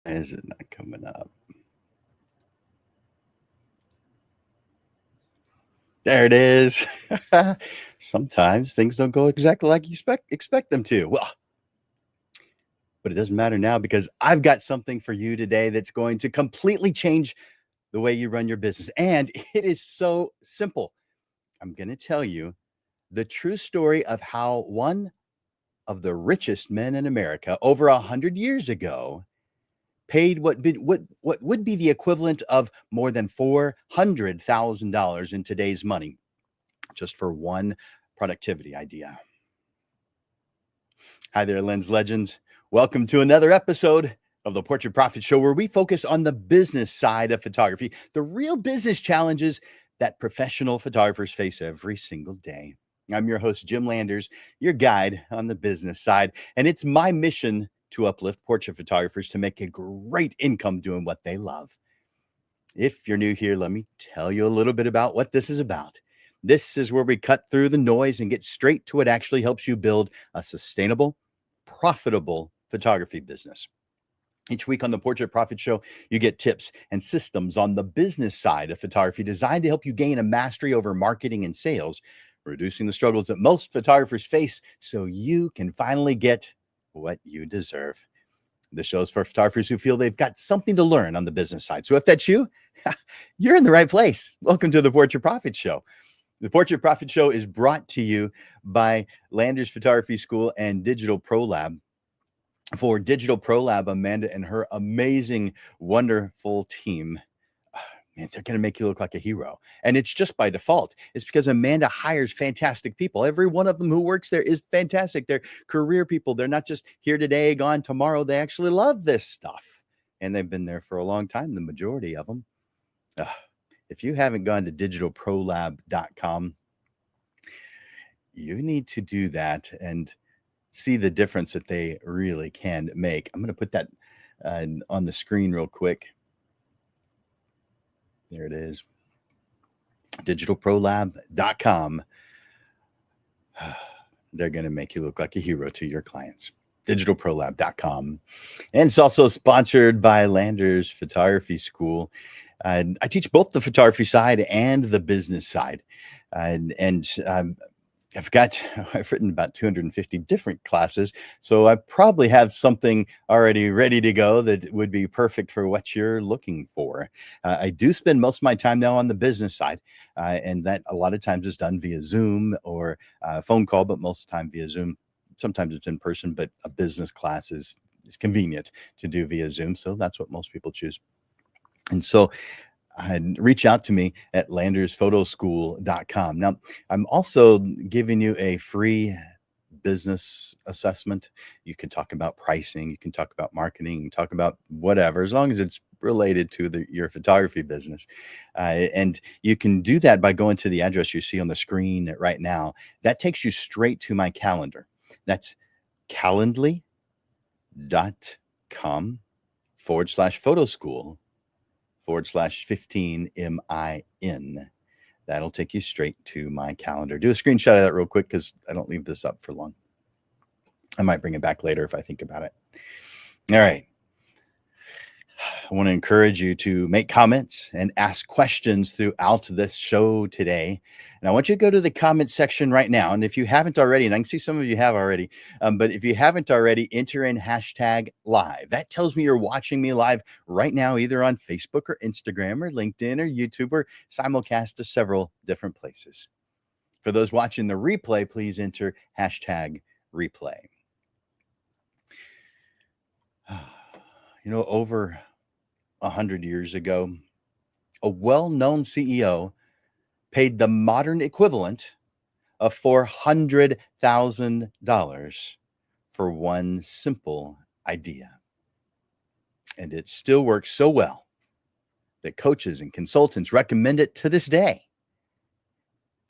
Is it not coming up? There it is. Sometimes things don't go exactly like you expect them to. Well, but it doesn't matter now because I've got something for you today that's going to completely change the way you run your business. And it is so simple. I'm going to tell you the true story of how one of the richest men in America over 100 years ago paid what would be the equivalent of more than $400,000 in today's money just for one productivity idea. Hi there, Lens Legends. Welcome to another episode of the Portrait Profit Show, where we focus on the business side of photography, the real business challenges that professional photographers face every single day. I'm your host, Jim Landers, your guide on the business side, and it's my mission to uplift portrait photographers to make a great income doing what they love. If you're new here, let me tell you a little bit about what this is about. This is where we cut through the noise and get straight to what actually helps you build a sustainable, profitable photography business. Each week on the Portrait Profit Show, you get tips and systems on the business side of photography designed to help you gain a mastery over marketing and sales, reducing the struggles that most photographers face so you can finally get what you deserve. The show's for photographers who feel they've got something to learn on the business side. So if that's you, you're in the right place. Welcome to the Portrait Profit Show. The Portrait Profit Show is brought to you by Landers Photography School and Digital Pro Lab. For Digital Pro Lab, Amanda and her amazing, wonderful team, man, they're going to make you look like a hero. And it's just by default. It's because Amanda hires fantastic people. Every one of them who works there is fantastic. They're career people. They're not just here today, gone tomorrow. They actually love this stuff. And they've been there for a long time, the majority of them. If you haven't gone to digitalprolab.com, you need to do that and see the difference that they really can make. I'm going to put that on the screen real quick. There it is. Digitalprolab.com. They're going to make you look like a hero to your clients. Digitalprolab.com. And it's also sponsored by Landers Photography School. I teach both the photography side and the business side. I've written about 250 different classes, so I probably have something already ready to go that would be perfect for what you're looking for. I do spend most of my time now on the business side, and that a lot of times is done via Zoom or phone call, but most of the time via Zoom. Sometimes it's in person, but a business class is convenient to do via Zoom, so that's what most people choose. And so reach out to me at landersphotoschool.com. Now, I'm also giving you a free business assessment. You can talk about pricing, you can talk about marketing, you can talk about whatever, as long as it's related to your photography business. And you can do that by going to the address you see on the screen right now. That takes you straight to my calendar. That's calendly.com/photoschool /15MIN. That'll take you straight to my calendar. Do a screenshot of that real quick because I don't leave this up for long. I might bring it back later if I think about it. All right. I want to encourage you to make comments and ask questions throughout this show today. And I want you to go to the comment section right now. And if you haven't already, and I can see some of you have already, but if you haven't already, enter in #live. That tells me you're watching me live right now, either on Facebook or Instagram or LinkedIn or YouTube or Simulcast to several different places. For those watching the replay, please enter #replay. Over 100 years ago, a well-known CEO paid the modern equivalent of $400,000 for one simple idea. And it still works so well that coaches and consultants recommend it to this day.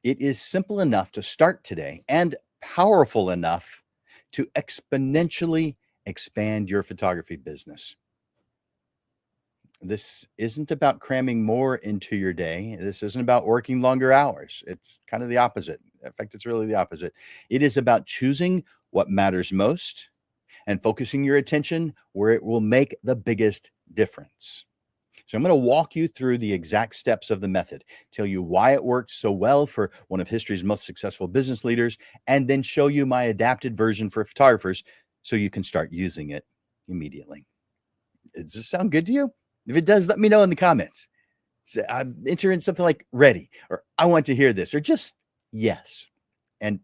It is simple enough to start today and powerful enough to exponentially expand your photography business. This isn't about cramming more into your day. This isn't about working longer hours. It's kind of the opposite. In fact, it's really the opposite. It is about choosing what matters most and focusing your attention where it will make the biggest difference. So I'm going to walk you through the exact steps of the method, tell you why it works so well for one of history's most successful business leaders, and then show you my adapted version for photographers so you can start using it immediately. Does this sound good to you? If it does, let me know in the comments. Enter in something like ready, or I want to hear this, or just yes. And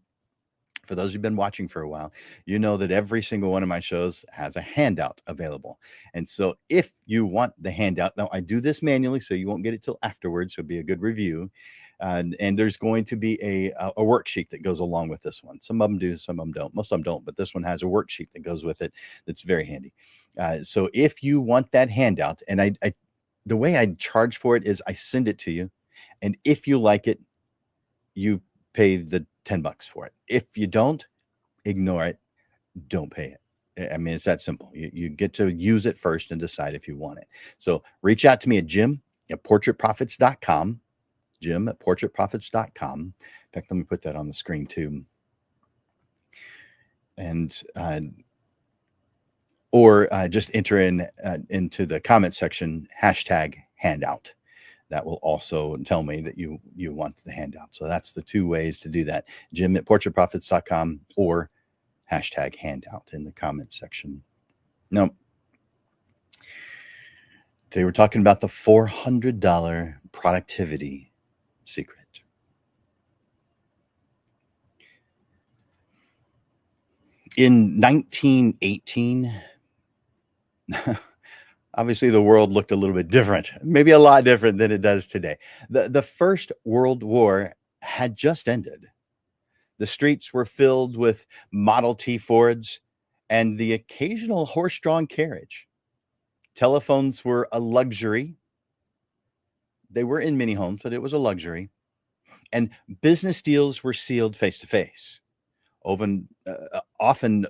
for those who've been watching for a while, you know that every single one of my shows has a handout available. And so if you want the handout, now I do this manually, so you won't get it till afterwards. So it'll be a good review. And there's going to be a worksheet that goes along with this one. Some of them do, some of them don't. Most of them don't, but this one has a worksheet that goes with it that's very handy. So if you want that handout, and the way I charge for it is I send it to you. And if you like it, you pay the $10 for it. If you don't, ignore it. Don't pay it. I mean, it's that simple. You get to use it first and decide if you want it. So reach out to me at jim@portraitprofits.com. jim@portraitprofits.com. In fact, let me put that on the screen too. And or just enter in into the comment section #handout. That will also tell me that you want the handout. So that's the two ways to do that. jim@portraitprofits.com or #handout in the comment section. Now, today we're talking about the $400 productivity secret. In 1918, obviously the world looked a little bit different, maybe a lot different than it does today. The First World War had just ended. The streets were filled with Model T Fords and the occasional horse-drawn carriage. Telephones were a luxury. They were in many homes, but it was a luxury. And business deals were sealed face-to-face, often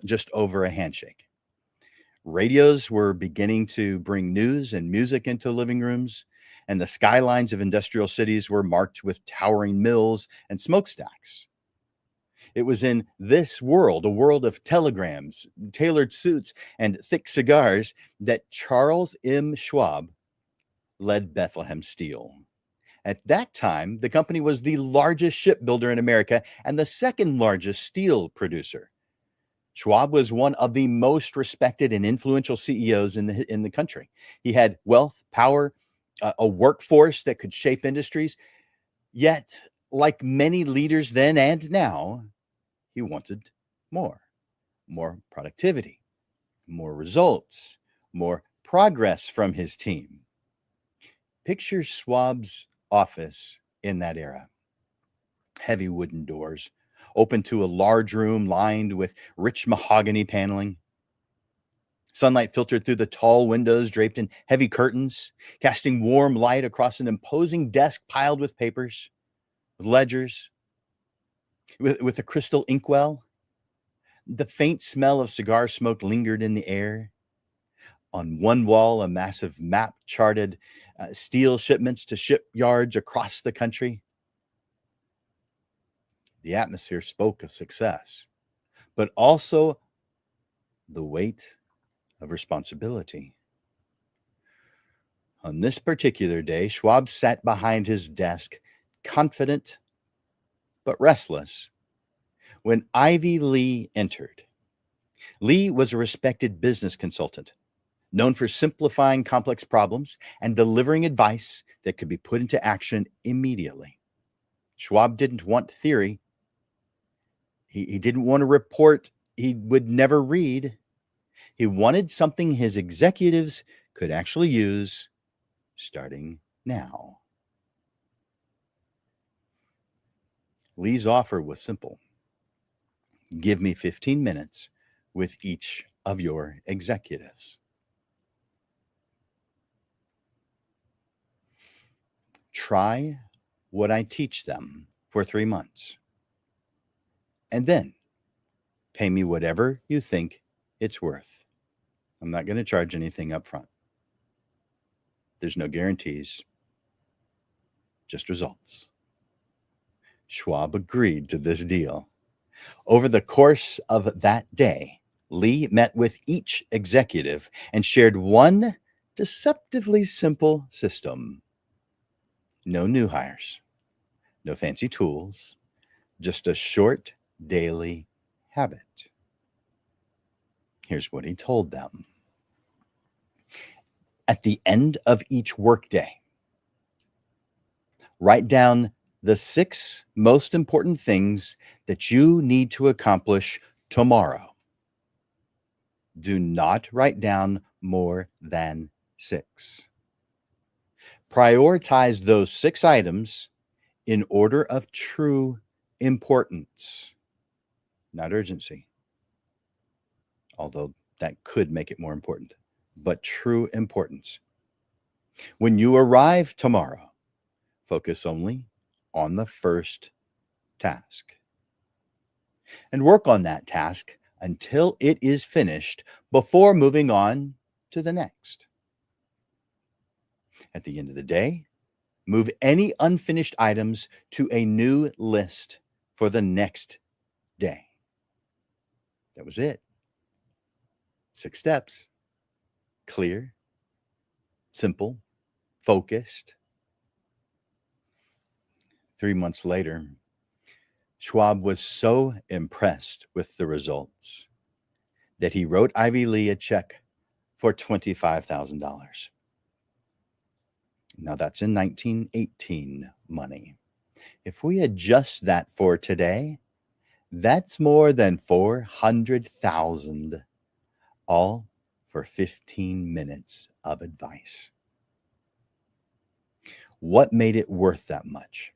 just over a handshake. Radios were beginning to bring news and music into living rooms, and the skylines of industrial cities were marked with towering mills and smokestacks. It was in this world, a world of telegrams, tailored suits, and thick cigars, that Charles M. Schwab led Bethlehem Steel. At that time, the company was the largest shipbuilder in America and the second largest steel producer. Schwab was one of the most respected and influential CEOs in the country. He had wealth, power, a workforce that could shape industries. Yet, like many leaders then and now, he wanted more productivity, more results, more progress from his team. Picture Schwab's office in that era. Heavy wooden doors, open to a large room lined with rich mahogany paneling. Sunlight filtered through the tall windows draped in heavy curtains, casting warm light across an imposing desk piled with papers, with ledgers, with a crystal inkwell. The faint smell of cigar smoke lingered in the air. On one wall, a massive map charted steel shipments to shipyards across the country. The atmosphere spoke of success, but also the weight of responsibility. On this particular day, Schwab sat behind his desk, confident but restless, when Ivy Lee entered. Lee was a respected business consultant, known for simplifying complex problems and delivering advice that could be put into action immediately. Schwab didn't want theory. He didn't want a report he would never read. He wanted something his executives could actually use starting now. Lee's offer was simple. Give me 15 minutes with each of your executives. Try what I teach them for 3 months. And then pay me whatever you think it's worth. I'm not going to charge anything up front. There's no guarantees, just results. Schwab agreed to this deal. Over the course of that day, Lee met with each executive and shared one deceptively simple system. No new hires, no fancy tools, just a short daily habit. Here's what he told them. At the end of each workday, write down the 6 most important things that you need to accomplish tomorrow. Do not write down more than 6. Prioritize those 6 items in order of true importance, not urgency, although that could make it more important, but true importance. When you arrive tomorrow, focus only on the first task and work on that task until it is finished before moving on to the next. At the end of the day, move any unfinished items to a new list for the next day. That was it. 6 steps. Clear, simple, focused. 3 months later, Schwab was so impressed with the results that he wrote Ivy Lee a check for $25,000. Now that's in 1918 money. If we adjust that for today, that's more than $400,000, all for 15 minutes of advice. What made it worth that much?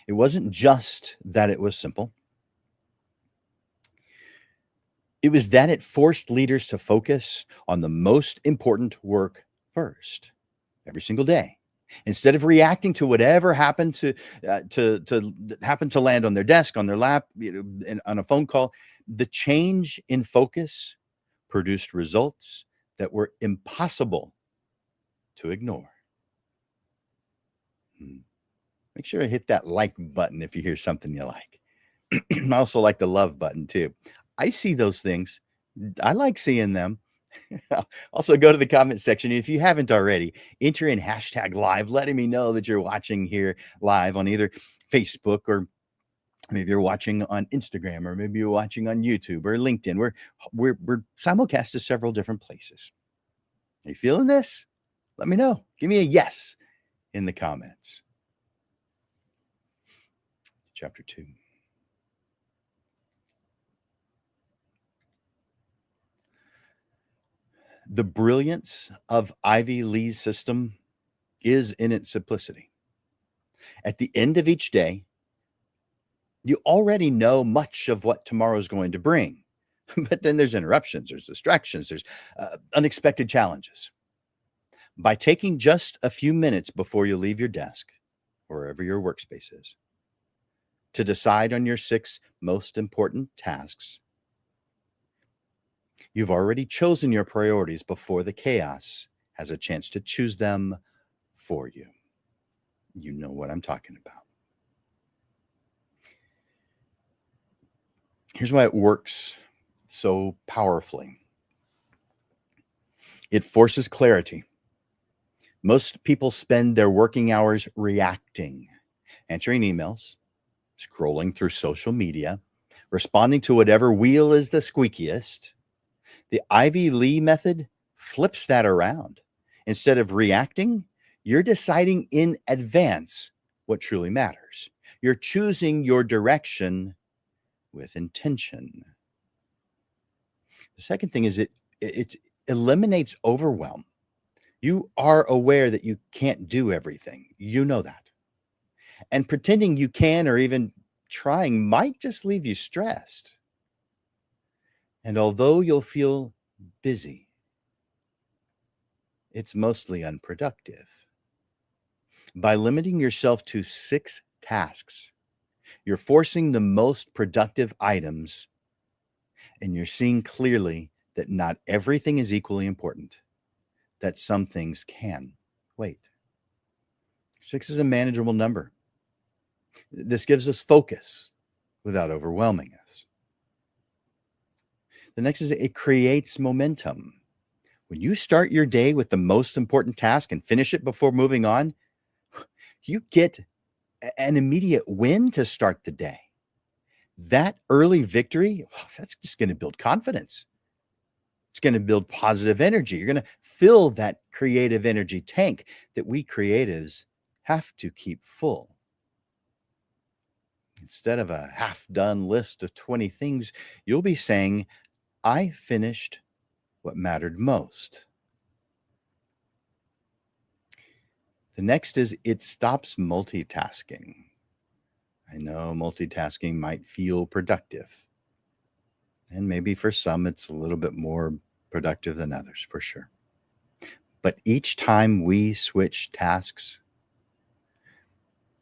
It wasn't just that it was simple. It was that it forced leaders to focus on the most important work first, every single day, instead of reacting to whatever happened to land on their desk, on their lap, on a phone call. The change in focus produced results that were impossible to ignore. Make sure to hit that like button if you hear something you like. I also like the love button too. I see those things. I like seeing them. Also, go to the comment section. If you haven't already, enter in #live, letting me know that you're watching here live on either Facebook, or maybe you're watching on Instagram, or maybe you're watching on YouTube or LinkedIn. We're simulcast to several different places. Are you feeling this? Let me know. Give me a yes in the comments. Chapter 2. The brilliance of Ivy Lee's system is in its simplicity. At the end of each day, you already know much of what tomorrow is going to bring. But then there's interruptions, there's distractions, there's unexpected challenges. By taking just a few minutes before you leave your desk, or wherever your workspace is, to decide on your 6 most important tasks, you've already chosen your priorities before the chaos has a chance to choose them for you. You know what I'm talking about. Here's why it works so powerfully. It forces clarity. Most people spend their working hours reacting, answering emails, scrolling through social media, responding to whatever wheel is the squeakiest. The Ivy Lee method flips that around. Instead of reacting, you're deciding in advance what truly matters. You're choosing your direction with intention. The second thing is it eliminates overwhelm. You are aware that you can't do everything. You know that. And pretending you can, or even trying, might just leave you stressed. And although you'll feel busy, it's mostly unproductive. By limiting yourself to 6 tasks, you're forcing the most productive items, and you're seeing clearly that not everything is equally important, that some things can wait. 6 is a manageable number. This gives us focus without overwhelming us. The next is it creates momentum. When you start your day with the most important task and finish it before moving on, you get an immediate win to start the day. That early victory, that's just going to build confidence. It's going to build positive energy. You're going to fill that creative energy tank that we creatives have to keep full. Instead of a half done list of 20 things, you'll be saying, I finished what mattered most. The next is it stops multitasking. I know multitasking might feel productive, and maybe for some it's a little bit more productive than others, for sure. But each time we switch tasks,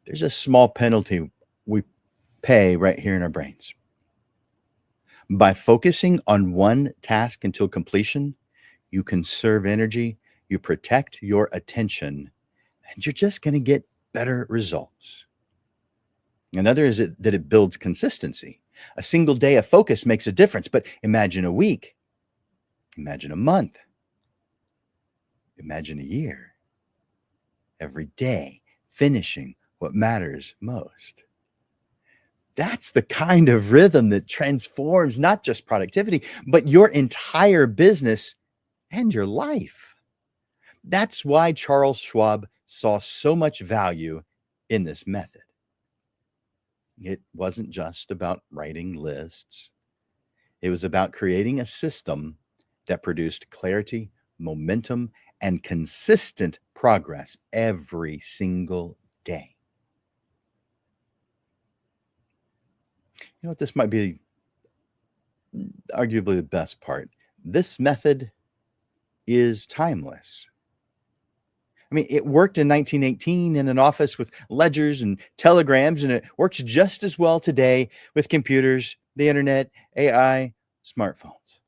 there's a small penalty we pay right here in our brains. By focusing on one task until completion, you conserve energy, you protect your attention, and you're just going to get better results. Another is that it builds consistency. A single day of focus makes a difference, but imagine a week, imagine a month, imagine a year. Every day, finishing what matters most. That's the kind of rhythm that transforms not just productivity, but your entire business and your life. That's why Charles Schwab saw so much value in this method. It wasn't just about writing lists. It was about creating a system that produced clarity, momentum, and consistent progress every single day. You know what? This might be arguably the best part. This method is timeless. I mean, it worked in 1918 in an office with ledgers and telegrams, and it works just as well today with computers, the internet, AI, smartphones.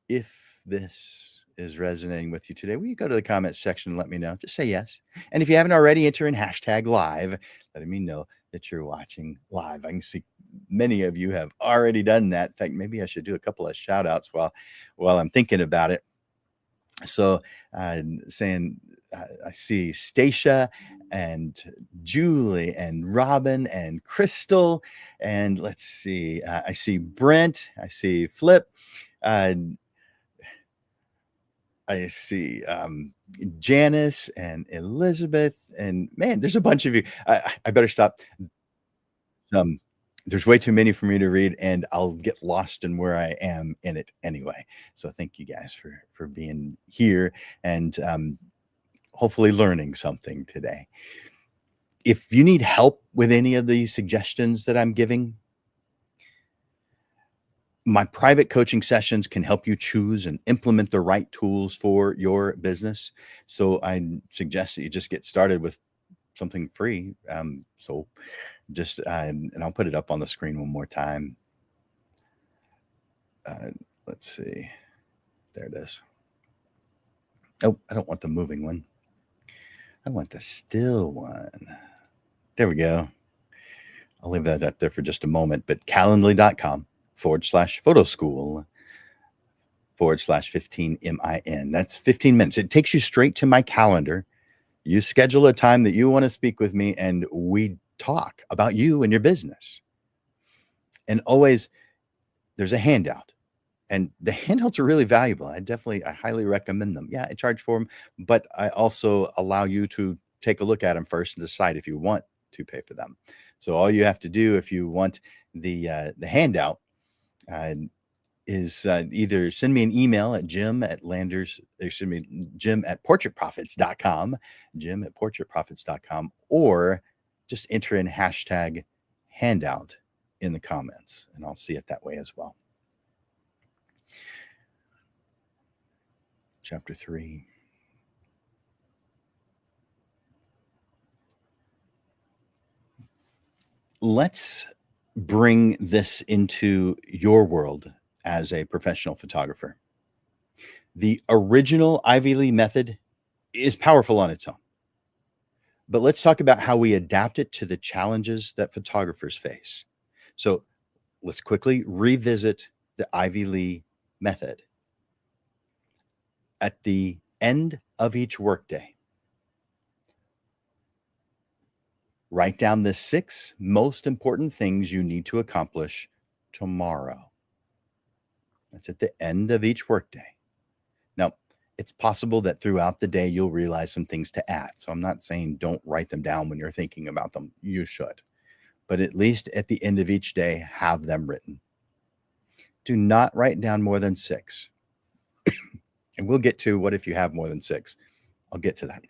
If this is resonating with you today, will you go to the comments section and let me know? Just say yes. And if you haven't already, enter in hashtag live, letting me know that you're watching live. I can see many of you have already done that. In fact, maybe I should do a couple of shout outs while I'm thinking about it. So saying, I see Stacia and Julie and Robin and Crystal. And let's see, I see Brent. I see Flip. I see Janice and Elizabeth. And man, there's a bunch of you. I better stop. There's way too many for me to read, and I'll get lost in where I am in it anyway. So thank you guys for being here and hopefully learning something today. If you need help with any of the suggestions that I'm giving, my private coaching sessions can help you choose and implement the right tools for your business. So I suggest that you just get started with something free. So just, and I'll put it up on the screen one more time. Let's see. There it is. Oh, I don't want the moving one. I want the still one. There we go. I'll leave that up there for just a moment, but calendly.com/photoschool /15min. That's 15 minutes. It takes you straight to my calendar. You schedule a time that you want to speak with me, and we talk about you and your business. And always, there's a handout. And the handouts are really valuable. I highly recommend them. Yeah, I charge for them, but I also allow you to take a look at them first and decide if you want to pay for them. So all you have to do if you want the handout is either send me an email at jim@portraitprofits.com, jim@portraitprofits.com, or just enter in hashtag handout in the comments, and I'll see it that way as well. Chapter 3. Let's bring this into your world as a professional photographer. The original Ivy Lee method is powerful on its own. But let's talk about how we adapt it to the challenges that photographers face. So Let's quickly revisit the Ivy Lee method. At the end of each workday, write down the 6 most important things you need to accomplish tomorrow. That's at the end of each workday. Now, it's possible that throughout the day you'll realize some things to add. So I'm not saying don't write them down when you're thinking about them. You should. But at least at the end of each day, have them written. Do not write down more than 6. And we'll get to what if you have more than 6. I'll get to that.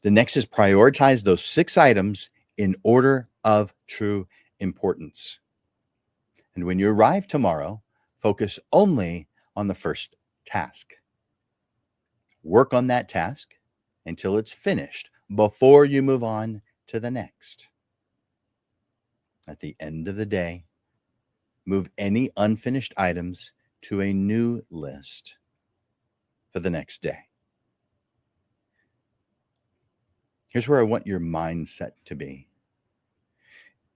The next is prioritize those 6 items in order of true importance. And when you arrive tomorrow, focus only on the first task. Work on that task until it's finished before you move on to the next. At the end of the day, move any unfinished items to a new list for the next day. Here's where I want your mindset to be.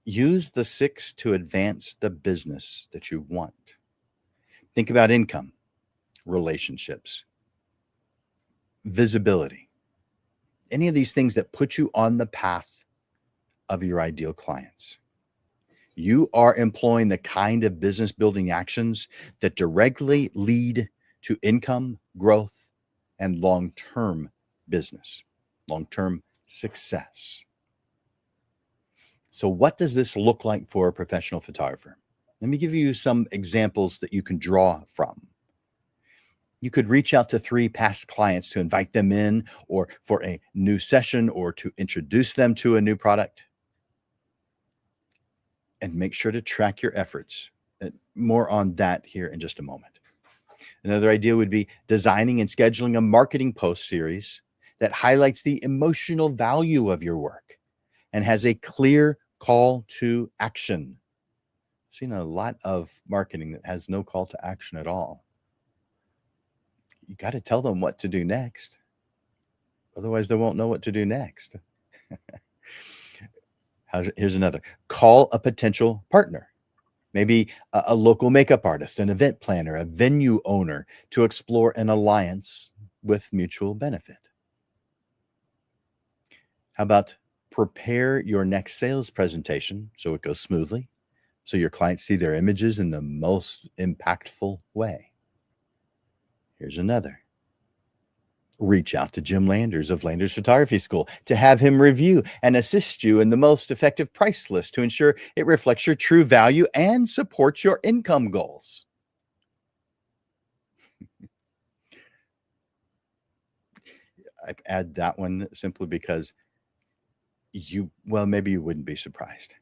Use the 6 to advance the business that you want. Think about income, relationships, visibility, any of these things that put you on the path of your ideal clients. You are employing the kind of business building actions that directly lead to income, growth, and long-term business, long-term success. So what does this look like for a professional photographer? Let me give you some examples that you can draw from. You could reach out to 3 past clients to invite them in, or for a new session, or to introduce them to a new product. And make sure to track your efforts. More on that here in just a moment. Another idea would be designing and scheduling a marketing post series that highlights the emotional value of your work and has a clear call to action. I've seen a lot of marketing that has no call to action at all. You got to tell them what to do next. Otherwise, they won't know what to do next. Here's another. Call a potential partner. Maybe a local makeup artist, an event planner, a venue owner, to explore an alliance with mutual benefit. How about prepare your next sales presentation so it goes smoothly, so your clients see their images in the most impactful way? Here's another. Reach out to Jim Landers of Landers Photography School to have him review and assist you in the most effective price list to ensure it reflects your true value and supports your income goals. I add that one simply because maybe you wouldn't be surprised.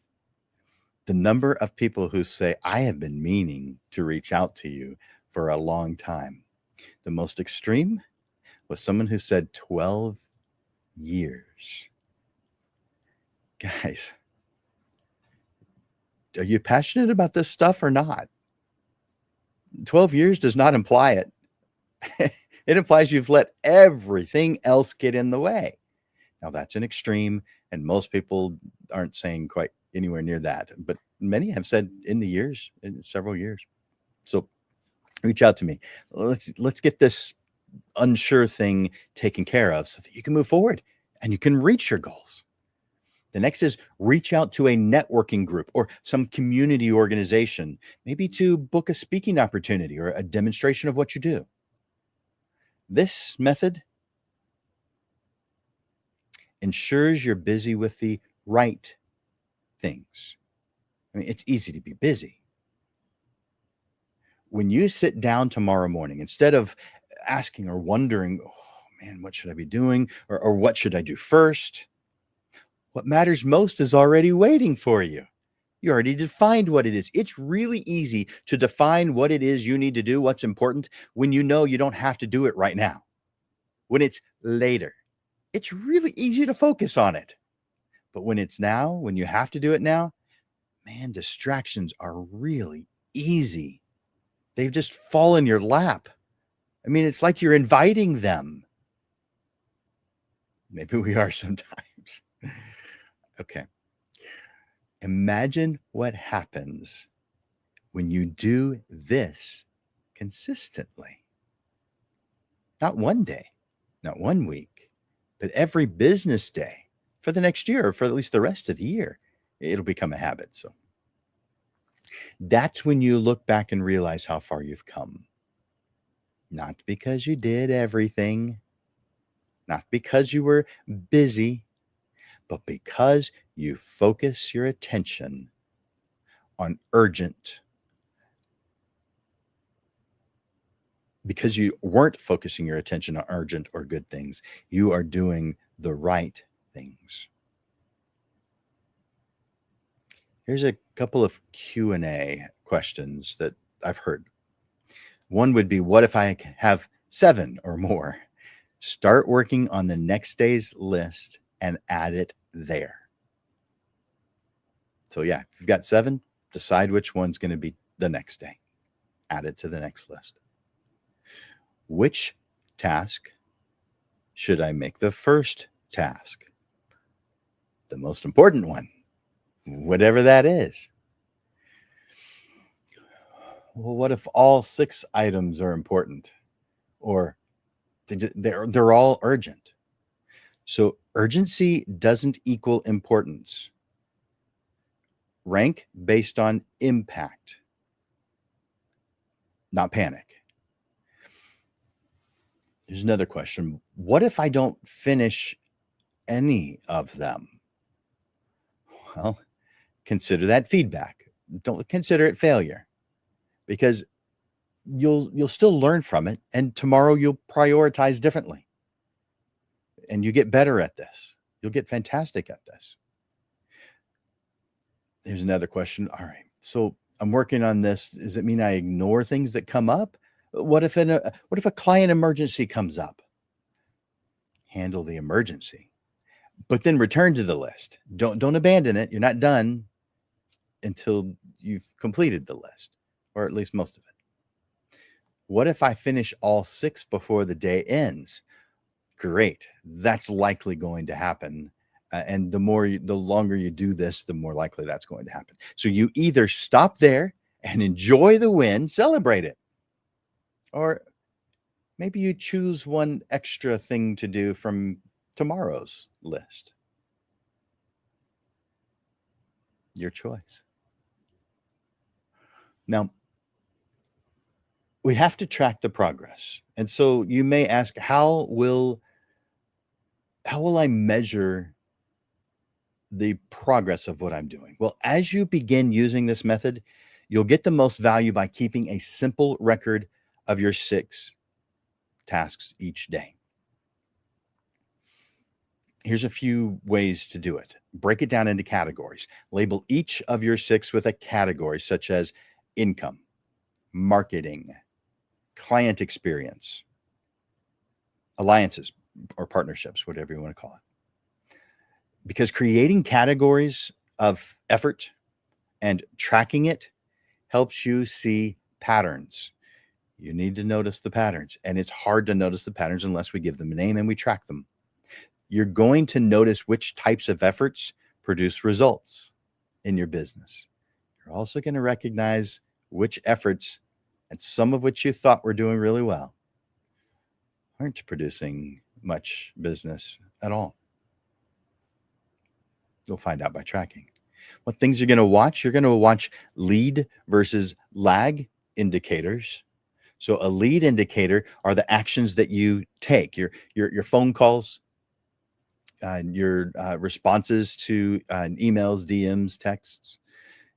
The number of people who say, I have been meaning to reach out to you for a long time. The most extreme was someone who said 12 years. Guys, are you passionate about this stuff or not? 12 years does not imply it. It implies you've let everything else get in the way. Now, that's an extreme, and most people aren't saying quite anywhere near that. But many have said in several years. So reach out to me. Let's get this unsure thing taken care of so that you can move forward and you can reach your goals. The next is reach out to a networking group or some community organization, maybe to book a speaking opportunity or a demonstration of what you do. This method ensures you're busy with the right things. I mean, it's easy to be busy. When you sit down tomorrow morning, instead of asking or wondering, oh man, what should I be doing? Or what should I do first? What matters most is already waiting for you. You already defined what it is. It's really easy to define what it is you need to do, what's important, when you know you don't have to do it right now. When it's later, it's really easy to focus on it. But when it's now, when you have to do it now, man, distractions are really easy. They've just fall in your lap. I mean, it's like you're inviting them. Maybe we are sometimes. Okay. Imagine what happens when you do this consistently. Not one day, not 1 week, but every business day for the next year, or for at least the rest of the year. It'll become a habit. So that's when you look back and realize how far you've come. Not because you did everything, not because you were busy, but because you focus your attention on urgent. Because you weren't focusing your attention on urgent or good things, you are doing the right things. Here's a couple of Q&A questions that I've heard. One would be, what if I have 7 or more? Start working on the next day's list and add it there. So yeah, if you've got 7, decide which one's going to be the next day. Add it to the next list. Which task should I make the first task? The most important one, whatever that is. Well, what if all 6 items are important, or they're all urgent? So urgency doesn't equal importance. Rank based on impact, not panic. Here's another question. What if I don't finish any of them? Well, consider that feedback. Don't consider it failure, because you'll still learn from it, and tomorrow you'll prioritize differently. And you get better at this. You'll get fantastic at this. Here's another question. All right. So I'm working on this. Does it mean I ignore things that come up? What if a client emergency comes up? Handle the emergency, but then return to the list. Don't abandon it. You're not done until you've completed the list, or at least most of it. What if I finish all 6 before the day ends? Great. That's likely going to happen. And the longer you do this, the more likely that's going to happen. So you either stop there and enjoy the win, celebrate it, or maybe you choose one extra thing to do from tomorrow's list. Your choice. Now, we have to track the progress. And so you may ask, how will I measure the progress of what I'm doing? Well, as you begin using this method, you'll get the most value by keeping a simple record of your 6 tasks each day. Here's a few ways to do it. Break it down into categories. Label each of your 6 with a category, such as income, marketing, client experience, alliances or partnerships, whatever you want to call it. Because creating categories of effort and tracking it helps you see patterns. You need to notice the patterns, and it's hard to notice the patterns unless we give them a name and we track them. You're going to notice which types of efforts produce results in your business. You're also going to recognize which efforts, and some of which you thought were doing really well, aren't producing much business at all. You'll find out by tracking. What things you're going to watch? You're going to watch lead versus lag indicators. So a lead indicator are the actions that you take, your phone calls, your responses to emails, DMs, texts,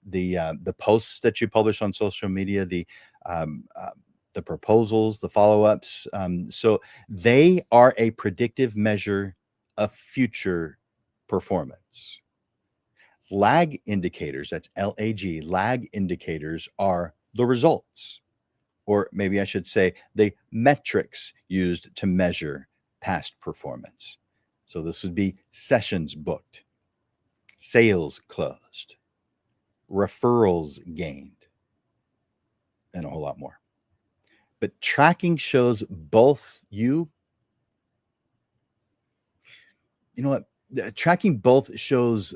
the posts that you publish on social media, the proposals, the follow-ups. So they are a predictive measure of future performance. Lag indicators, that's LAG, lag indicators are the results, or maybe I should say the metrics used to measure past performance. So this would be sessions booked, sales closed, referrals gained, and a whole lot more. But tracking shows both tracking both shows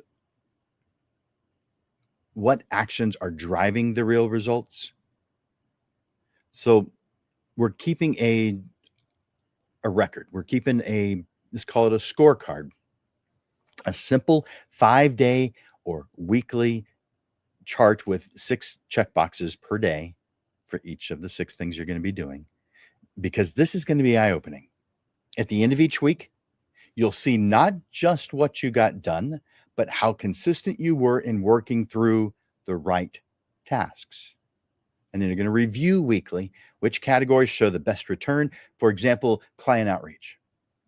what actions are driving the real results. So we're keeping a record. We're keeping let's call it a scorecard, a simple 5-day or weekly chart with 6 check boxes per day for each of the 6 things you're going to be doing, because this is going to be eye-opening. At the end of each week, you'll see not just what you got done, but how consistent you were in working through the right tasks. And then you're going to review weekly which categories show the best return. For example, client outreach,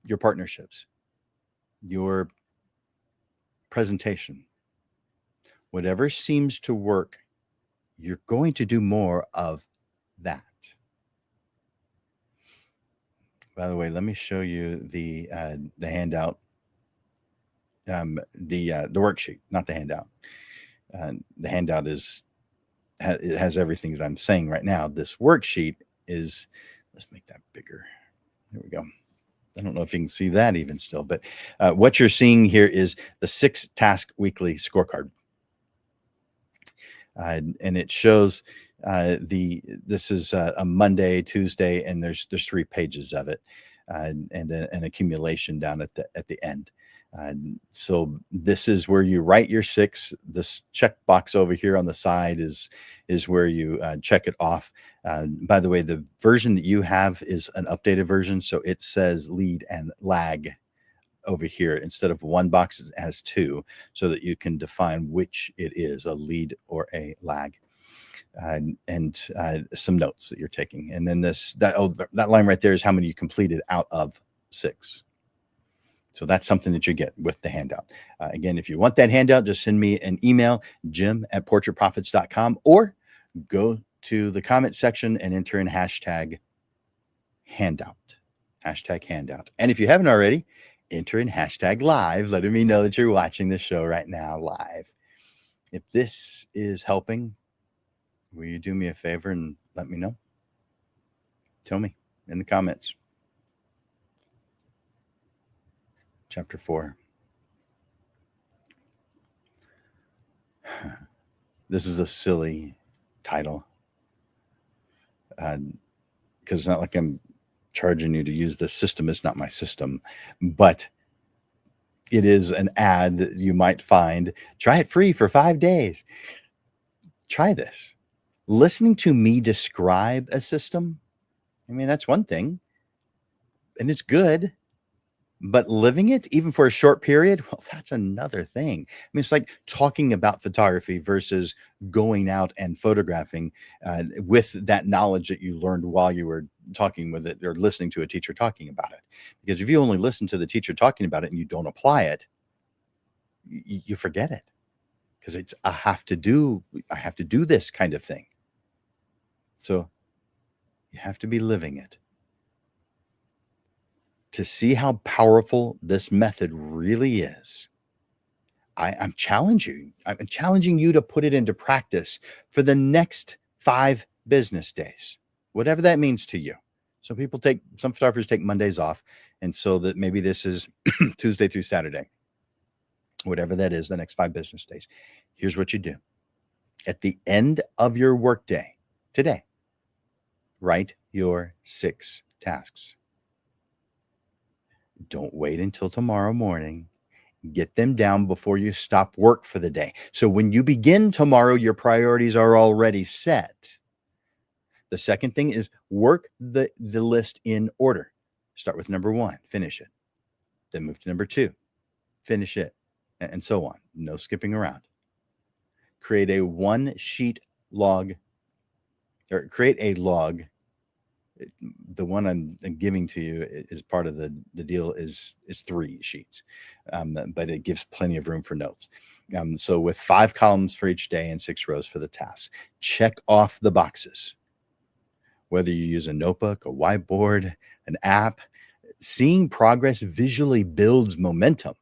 your partnerships, your presentation, whatever seems to work, you're going to do more of that. By the way, let me show you the handout, the worksheet, not the handout. The handout it has everything that I'm saying right now. This worksheet is, let's make that bigger. There we go. I don't know if you can see that even still, but what you're seeing here is the 6 task weekly scorecard. And it shows this is a Monday, Tuesday, and there's 3 pages of it, and an accumulation down at the end. So this is where you write your 6. This checkbox over here on the side is where you check it off. By the way, the version that you have is an updated version, so it says lead and lag over here. Instead of 1 box, it has 2, so that you can define which it is, a lead or a lag. And some notes that you're taking. And then that line right there is how many you completed out of 6. So that's something that you get with the handout. Again, if you want that handout, just send me an email, jim@portraitprofits.com, or go to the comment section and enter in hashtag handout. And if you haven't already, enter in hashtag live, letting me know that you're watching the show right now live. If this is helping, will you do me a favor and let me know? Tell me in the comments. Chapter 4. This is a silly title, because it's not like I'm charging you to use this system. It's not my system, but it is an ad that you might find. Try it free for 5 days. Try this. Listening to me describe a system, I mean, that's one thing, and it's good. But living it, even for a short period, well, that's another thing. I mean, it's like talking about photography versus going out and photographing with that knowledge that you learned while you were talking with it or listening to a teacher talking about it. Because if you only listen to the teacher talking about it and you don't apply it, you forget it. Because it's I have to do this kind of thing. So you have to be living it. To see how powerful this method really is, I'm challenging you to put it into practice for the next 5 business days, whatever that means to you. Some photographers take Mondays off, and so that maybe this is Tuesday through Saturday, whatever that is, the next 5 business days. Here's what you do. At the end of your workday today, write your 6 tasks. Don't wait until tomorrow morning. Get them down before you stop work for the day. So when you begin tomorrow, your priorities are already set. The second thing is work the list in order. Start with number 1, finish it. Then move to number 2, finish it, and so on. No skipping around. Create a 1-sheet log, or create a log. The one I'm giving to you is part of the deal is 3 sheets, but it gives plenty of room for notes. So with 5 columns for each day and 6 rows for the tasks, check off the boxes. Whether you use a notebook, a whiteboard, an app, seeing progress visually builds momentum.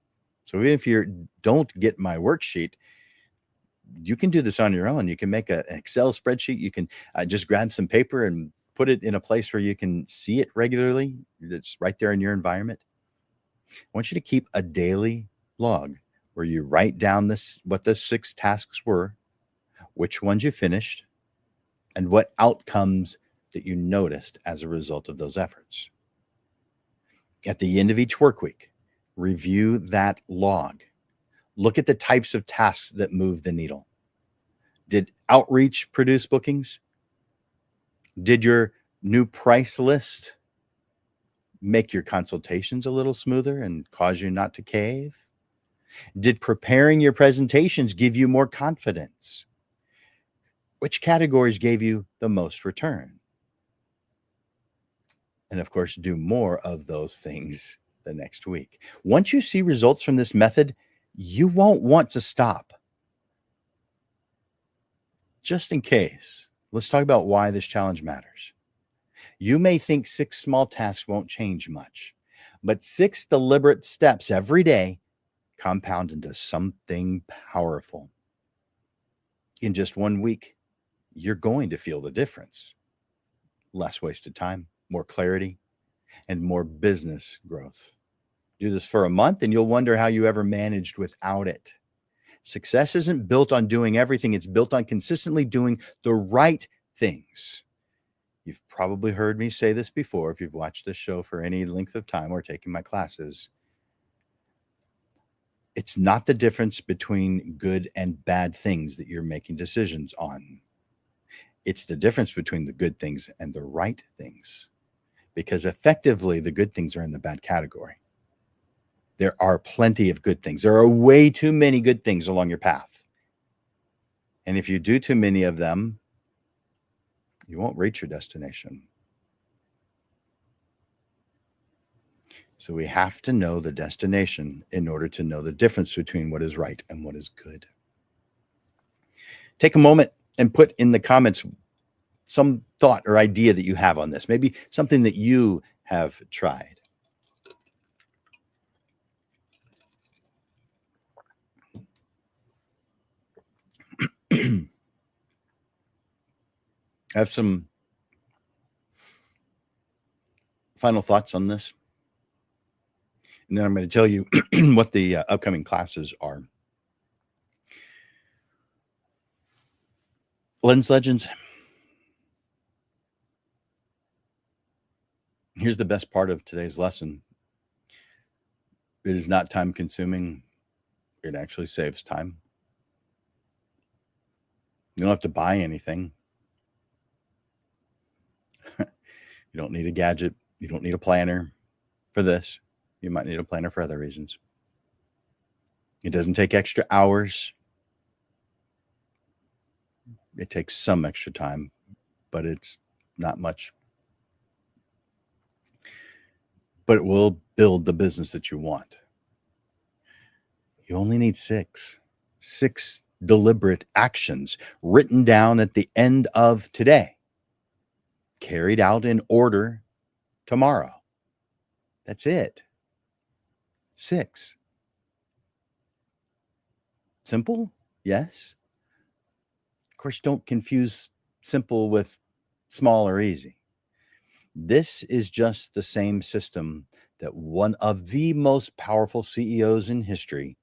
So even if you don't get my worksheet, you can do this on your own. You can make an Excel spreadsheet. You can just grab some paper and put it in a place where you can see it regularly. It's right there in your environment. I want you to keep a daily log where you write down what the 6 tasks were, which ones you finished, and what outcomes that you noticed as a result of those efforts. At the end of each work week, review that log. Look at the types of tasks that move the needle. Did outreach produce bookings? Did your new price list make your consultations a little smoother and cause you not to cave? Did preparing your presentations give you more confidence? Which categories gave you the most return? And of course, do more of those things the next week. Once you see results from this method, you won't want to stop. Just in case, let's talk about why this challenge matters. You may think 6 small tasks won't change much, but 6 deliberate steps every day compound into something powerful. In just 1 week, you're going to feel the difference. Less wasted time, more clarity, and more business growth. Do this for a month and you'll wonder how you ever managed without it. Success isn't built on doing everything. It's built on consistently doing the right things. You've probably heard me say this before if you've watched this show for any length of time or taken my classes. It's not the difference between good and bad things that you're making decisions on. It's the difference between the good things and the right things. Because effectively, the good things are in the bad category. There are plenty of good things. There are way too many good things along your path. And if you do too many of them, you won't reach your destination. So we have to know the destination in order to know the difference between what is right and what is good. Take a moment and put in the comments some thought or idea that you have on this. Maybe something that you have tried. I have some final thoughts on this. And then I'm going to tell you what the upcoming classes are. Lens Legends. Here's the best part of today's lesson. It is not time consuming. It actually saves time. You don't have to buy anything. You don't need a gadget. You don't need a planner for this. You might need a planner for other reasons. It doesn't take extra hours. It takes some extra time, but it's not much. But it will build the business that you want. You only need 6 deliberate actions written down at the end of today, carried out in order tomorrow. That's it. 6. Simple? Yes. Of course, don't confuse simple with small or easy. This is just the same system that one of the most powerful CEOs in history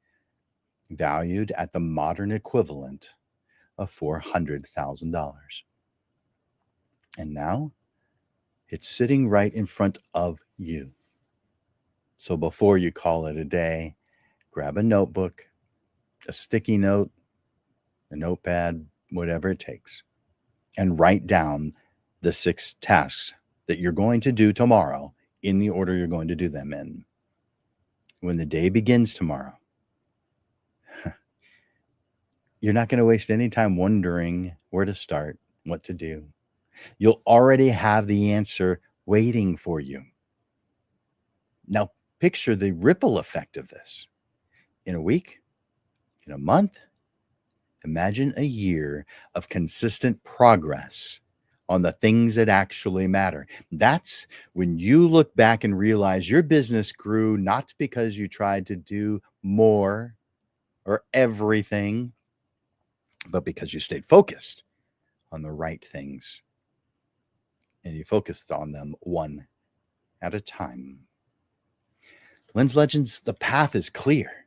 valued at the modern equivalent of $400,000. And now it's sitting right in front of you. So before you call it a day, grab a notebook, a sticky note, a notepad, whatever it takes, and write down the 6 tasks that you're going to do tomorrow in the order you're going to do them in. When the day begins tomorrow, you're not going to waste any time wondering where to start, what to do. You'll already have the answer waiting for you. Now, picture the ripple effect of this. In a week, in a month, imagine a year of consistent progress on the things that actually matter. That's when you look back and realize your business grew not because you tried to do more or everything, but because you stayed focused on the right things. And you focused on them one at a time. Lens Legends, the path is clear.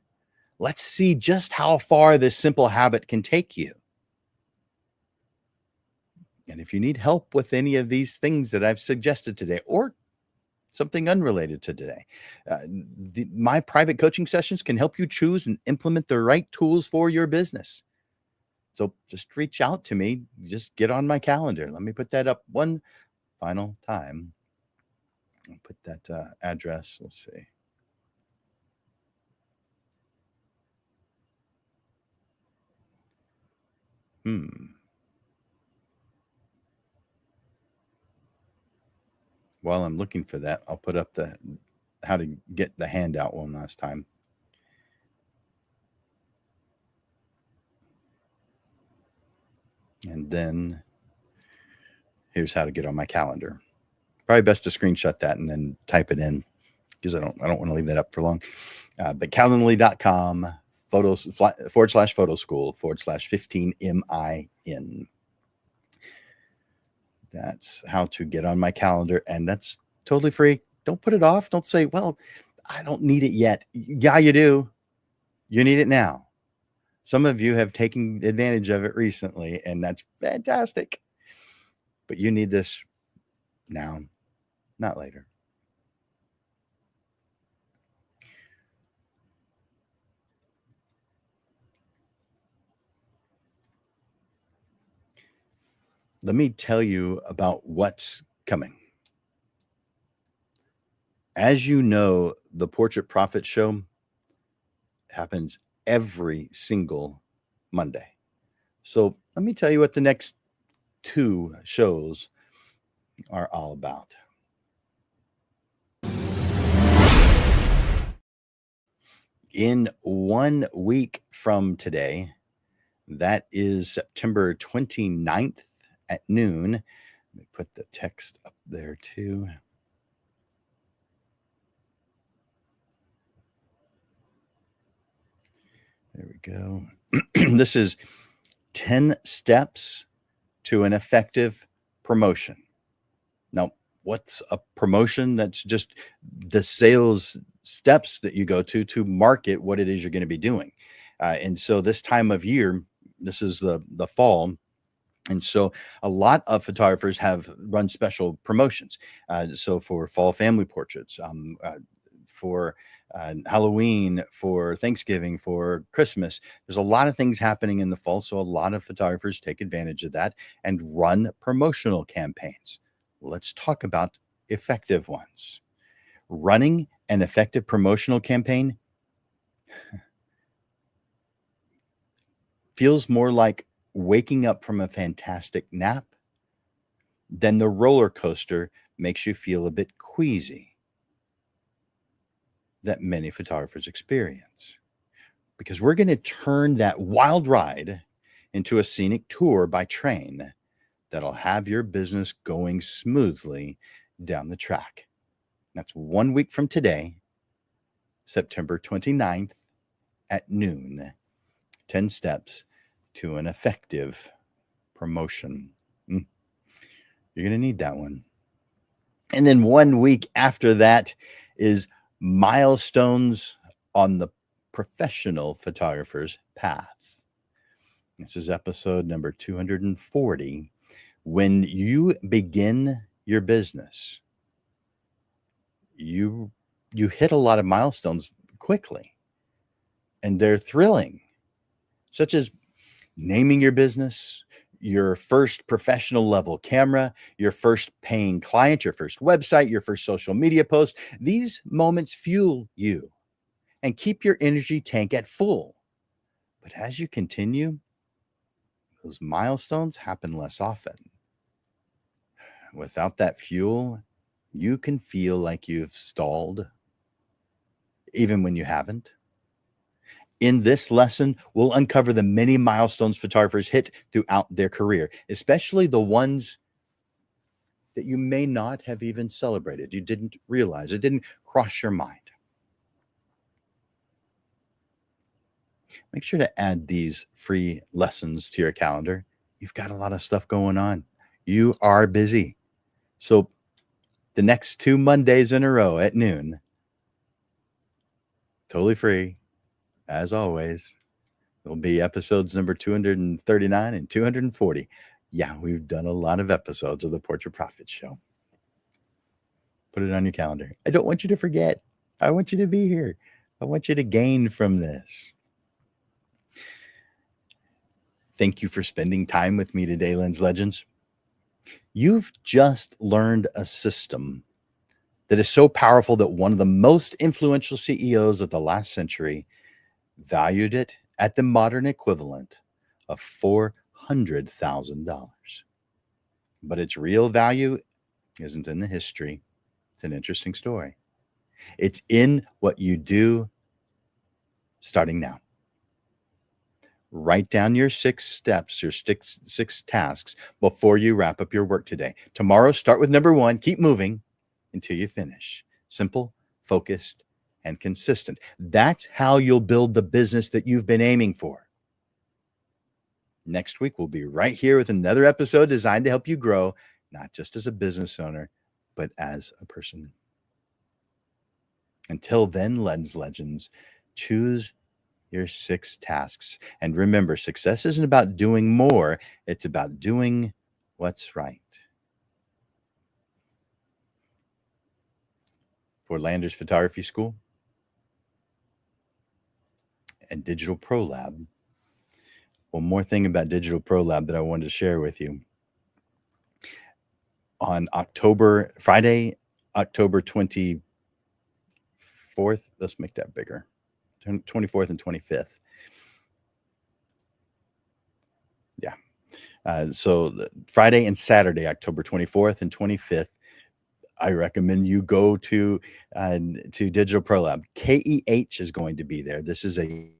Let's see just how far this simple habit can take you. And if you need help with any of these things that I've suggested today, or something unrelated to today, my private coaching sessions can help you choose and implement the right tools for your business. So just reach out to me. Just get on my calendar. Let me put that up one final time. I'll put that address. Let's see. While I'm looking for that, I'll put up how to get the handout one last time. And then here's how to get on my calendar. Probably best to screenshot that and then type it in, because I don't want to leave that up for long. But calendly.com /photo school /15MIN. That's how to get on my calendar. And that's totally free. Don't put it off. Don't say, well, I don't need it yet. Yeah, you do. You need it now. Some of you have taken advantage of it recently, and that's fantastic. But you need this now, not later. Let me tell you about what's coming. As you know, the Portrait Profit Show happens every single Monday. So let me tell you what the next 2 shows are all about. In 1 week from today, that is September 29th at noon. Let me put the text up there too. There we go. This is 10 steps to an effective promotion. Now, what's a promotion? That's just the sales steps that you go to market what it is you're going to be doing. And so this time of year, this is the fall. And so a lot of photographers have run special promotions. So for fall family portraits, for Halloween, for Thanksgiving, for Christmas, there's a lot of things happening in the fall. So a lot of photographers take advantage of that and run promotional campaigns. Let's talk about effective ones. Running an effective promotional campaign feels more like waking up from a fantastic nap than the roller coaster makes you feel a bit queasy that many photographers experience. Because we're going to turn that wild ride into a scenic tour by train that'll have your business going smoothly down the track. That's 1 week from today, September 29th at noon. 10 steps to an effective promotion. You're going to need that one. And then 1 week after that is milestones on the professional photographer's path. This is episode number 240. When you begin your business, you hit a lot of milestones quickly, and they're thrilling, such as naming your business, your first professional level camera, your first paying client, your first website, your first social media post. These moments fuel you and keep your energy tank at full. But as you continue, those milestones happen less often. Without that fuel, you can feel like you've stalled, even when you haven't. In this lesson, we'll uncover the many milestones photographers hit throughout their career, especially the ones that you may not have even celebrated. You didn't realize, it didn't cross your mind. Make sure to add these free lessons to your calendar. You've got a lot of stuff going on. You are busy. So the next 2 Mondays in a row at noon, totally free, as always, it'll be episodes number 239 and 240. Yeah, we've done a lot of episodes of the Portrait Profit Show. Put it on your calendar. I don't want you to forget. I want you to be here. I want you to gain from this. Thank you for spending time with me today, Lens Legends. You've just learned a system that is so powerful that one of the most influential CEOs of the last century valued it at the modern equivalent of $400,000. But its real value isn't in the history. It's an interesting story. It's in what you do starting now. Write down your 6 steps, your six tasks before you wrap up your work today. Tomorrow, start with number 1. Keep moving until you finish. Simple, focused, and consistent. That's how you'll build the business that you've been aiming for. Next week, we'll be right here with another episode designed to help you grow, not just as a business owner, but as a person. Until then, Lens Legends, choose your 6 tasks. And remember, success isn't about doing more, it's about doing what's right. For Landers Photography School and Digital Pro Lab, one more thing about Digital Pro Lab that I wanted to share with you. On Friday, October 24th, let's make that bigger, 24th and 25th. Yeah. So Friday and Saturday, October 24th and 25th, I recommend you go to Digital Pro Lab. KEH is going to be there. This is a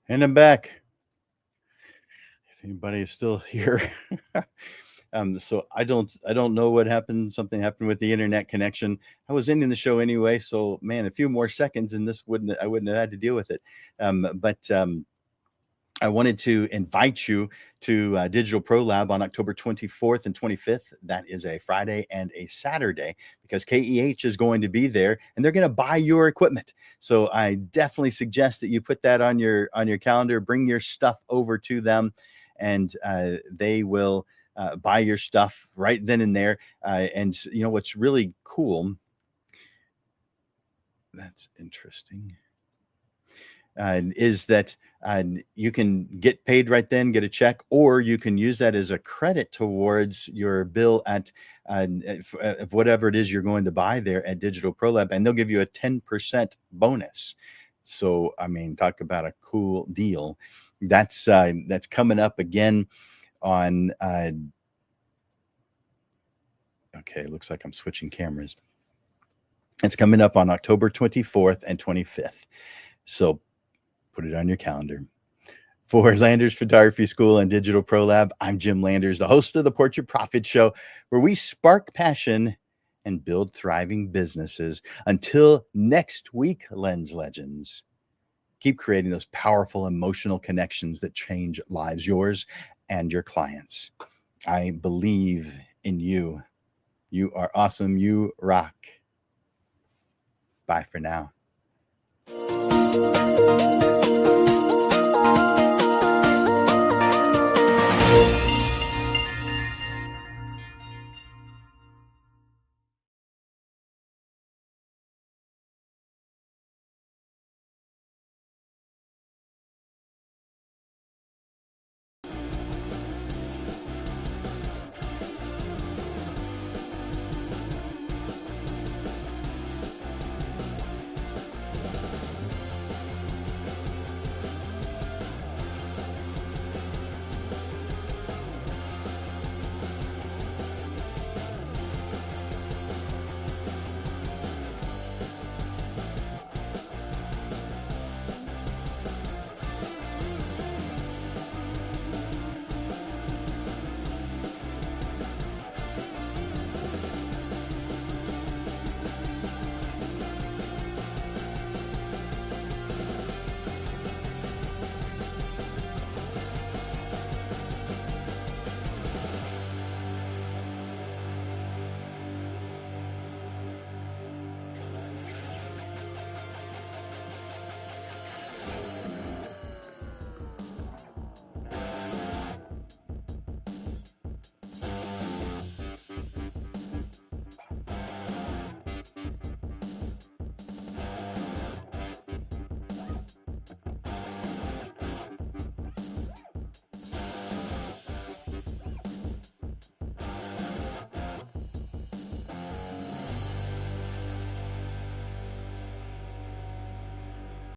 and I'm back. If anybody is still here. So I don't know what happened. Something happened with the internet connection. I was ending the show anyway, so man, a few more seconds and I wouldn't have had to deal with it. But I wanted to invite you to Digital Pro Lab on October 24th and 25th. That is a Friday and a Saturday because KEH is going to be there and they're going to buy your equipment. So I definitely suggest that you put that on your calendar, bring your stuff over to them, and they will buy your stuff right then and there. And what's really cool, that's interesting, is that you can get paid right then, get a check, or you can use that as a credit towards your bill at whatever it is you're going to buy there at Digital Pro Lab, and they'll give you a 10% bonus. So, I mean, talk about a cool deal. That's coming up again on. Okay, looks like I'm switching cameras. It's coming up on October 24th and 25th. So put it on your calendar. For Landers Photography School and Digital Pro Lab, I'm Jim Landers, the host of the Portrait Profit Show, where we spark passion and build thriving businesses. Until next week, Lens Legends, keep creating those powerful emotional connections that change lives, yours and your clients. I believe in you. You are awesome. You rock. Bye for now.